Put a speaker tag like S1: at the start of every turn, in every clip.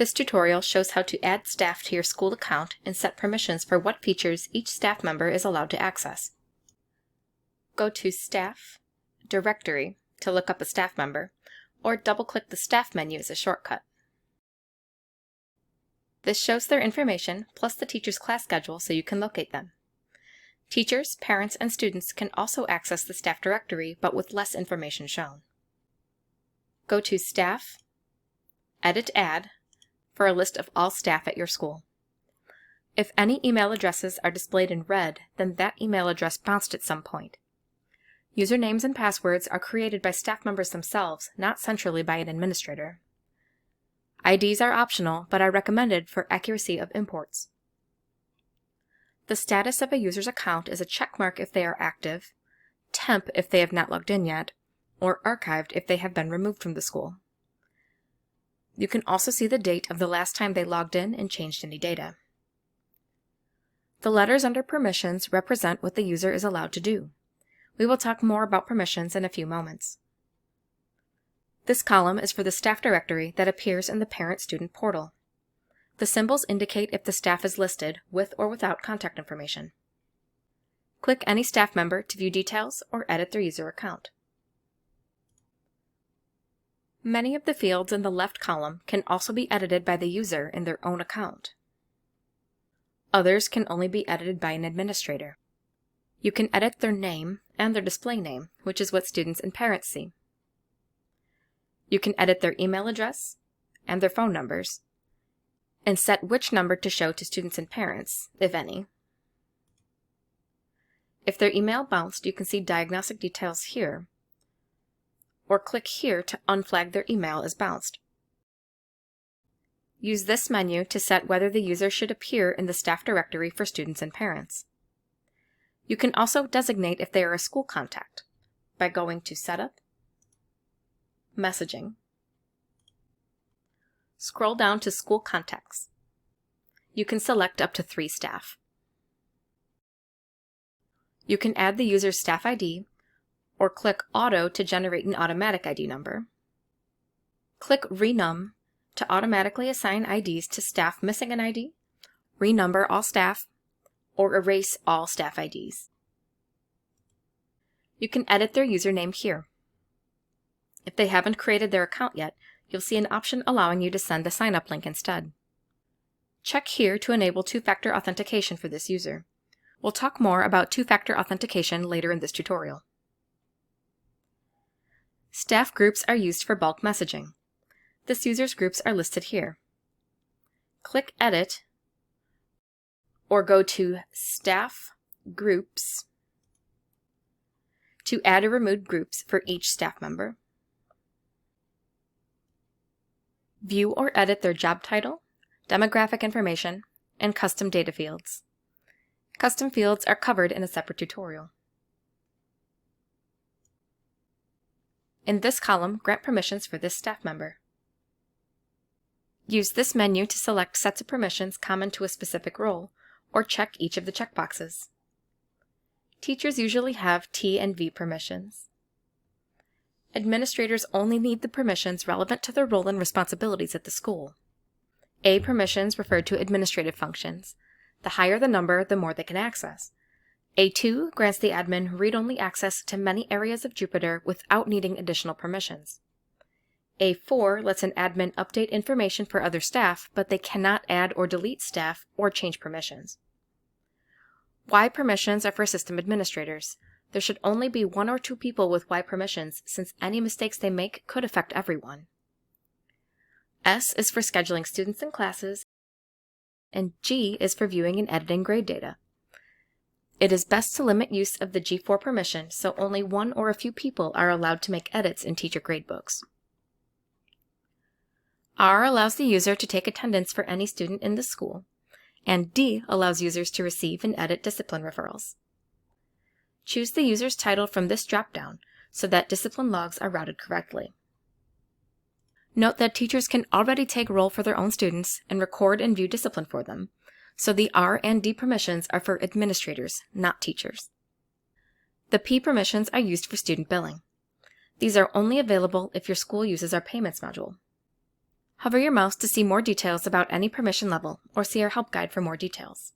S1: This tutorial shows how to add staff to your school account and set permissions for what features each staff member is allowed to access. Go to Staff, Directory to look up a staff member, or double-click the Staff menu as a shortcut. This shows their information plus the teacher's class schedule so you can locate them. Teachers, parents, and students can also access the staff directory, but with less information shown. Go to Staff, Edit Add, for a list of all staff at your school. If any email addresses are displayed in red, then that email address bounced at some point. Usernames and passwords are created by staff members themselves, not centrally by an administrator. IDs are optional, but are recommended for accuracy of imports. The status of a user's account is a checkmark if they are active, temp if they have not logged in yet, or archived if they have been removed from the school. You can also see the date of the last time they logged in and changed any data. The letters under permissions represent what the user is allowed to do. We will talk more about permissions in a few moments. This column is for the staff directory that appears in the parent-student portal. The symbols indicate if the staff is listed, with or without contact information. Click any staff member to view details or edit their user account. Many of the fields in the left column can also be edited by the user in their own account. Others can only be edited by an administrator. You can edit their name and their display name, which is what students and parents see. You can edit their email address and their phone numbers, and set which number to show to students and parents, if any. If their email bounced, you can see diagnostic details here, or click here to unflag their email as bounced. Use this menu to set whether the user should appear in the staff directory for students and parents. You can also designate if they are a school contact by going to Setup, Messaging. Scroll down to School Contacts. You can select up to 3 staff. You can add the user's staff ID, or click Auto to generate an automatic ID number. Click Renum to automatically assign IDs to staff missing an ID, renumber all staff, or erase all staff IDs. You can edit their username here. If they haven't created their account yet, you'll see an option allowing you to send a sign-up link instead. Check here to enable two-factor authentication for this user. We'll talk more about two-factor authentication later in this tutorial. Staff groups are used for bulk messaging. This user's groups are listed here. Click Edit, or go to Staff Groups to add or remove groups for each staff member. View or edit their job title, demographic information, and custom data fields. Custom fields are covered in a separate tutorial. In this column, grant permissions for this staff member. Use this menu to select sets of permissions common to a specific role, or check each of the checkboxes. Teachers usually have T and V permissions. Administrators only need the permissions relevant to their role and responsibilities at the school. A permissions refer to administrative functions. The higher the number, the more they can access. A2 grants the admin read-only access to many areas of Jupyter without needing additional permissions. A4 lets an admin update information for other staff, but they cannot add or delete staff or change permissions. Y permissions are for system administrators. There should only be 1 or 2 people with Y permissions, since any mistakes they make could affect everyone. S is for scheduling students and classes, and G is for viewing and editing grade data. It is best to limit use of the G4 permission, so only 1 or a few people are allowed to make edits in teacher gradebooks. R allows the user to take attendance for any student in the school, and D allows users to receive and edit discipline referrals. Choose the user's title from this drop-down so that discipline logs are routed correctly. Note that teachers can already take roll for their own students and record and view discipline for them, so the R and D permissions are for administrators, not teachers. The P permissions are used for student billing. These are only available if your school uses our payments module. Hover your mouse to see more details about any permission level, or see our help guide for more details.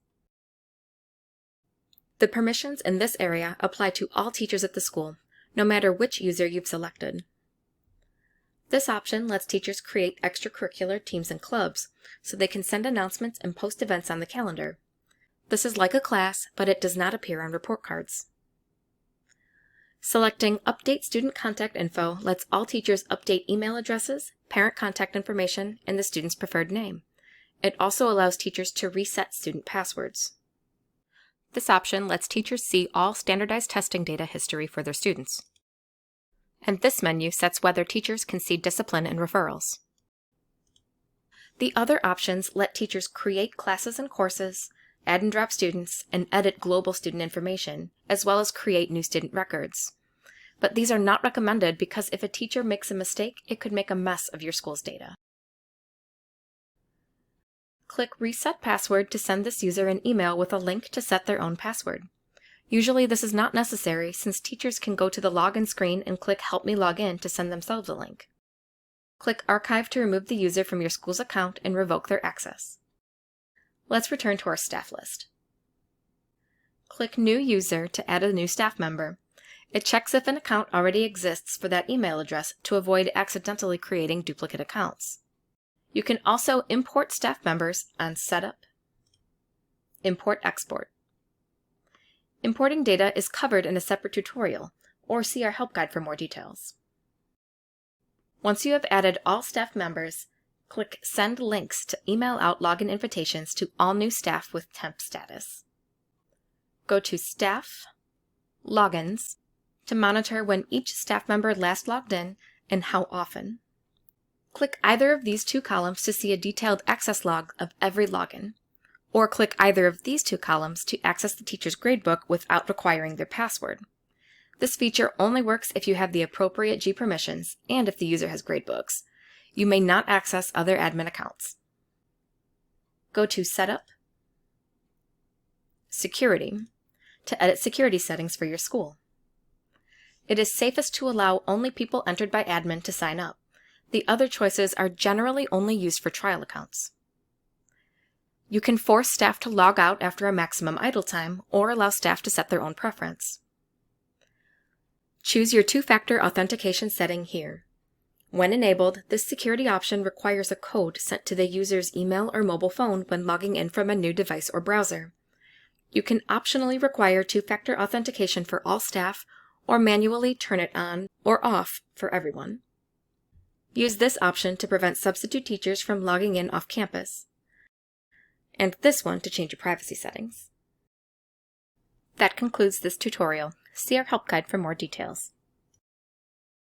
S1: The permissions in this area apply to all teachers at the school, no matter which user you've selected. This option lets teachers create extracurricular teams and clubs, so they can send announcements and post events on the calendar. This is like a class, but it does not appear on report cards. Selecting Update Student Contact Info lets all teachers update email addresses, parent contact information, and the student's preferred name. It also allows teachers to reset student passwords. This option lets teachers see all standardized testing data history for their students. And this menu sets whether teachers can see discipline and referrals. The other options let teachers create classes and courses, add and drop students, and edit global student information, as well as create new student records. But these are not recommended because if a teacher makes a mistake, it could make a mess of your school's data. Click Reset Password to send this user an email with a link to set their own password. Usually this is not necessary since teachers can go to the login screen and click Help Me Log In to send themselves a link. Click Archive to remove the user from your school's account and revoke their access. Let's return to our staff list. Click New User to add a new staff member. It checks if an account already exists for that email address to avoid accidentally creating duplicate accounts. You can also import staff members on Setup, Import/Export. Importing data is covered in a separate tutorial, or see our help guide for more details. Once you have added all staff members, click Send Links to email out login invitations to all new staff with temp status. Go to Staff, Logins, to monitor when each staff member last logged in and how often. Click either of these two columns to see a detailed access log of every login, or click either of these two columns to access the teacher's gradebook without requiring their password. This feature only works if you have the appropriate G permissions and if the user has gradebooks. You may not access other admin accounts. Go to Setup, Security, to edit security settings for your school. It is safest to allow only people entered by admin to sign up. The other choices are generally only used for trial accounts. You can force staff to log out after a maximum idle time or allow staff to set their own preference. Choose your two-factor authentication setting here. When enabled, this security option requires a code sent to the user's email or mobile phone when logging in from a new device or browser. You can optionally require two-factor authentication for all staff or manually turn it on or off for everyone. Use this option to prevent substitute teachers from logging in off campus, and this one to change your privacy settings. That concludes this tutorial. See our help guide for more details.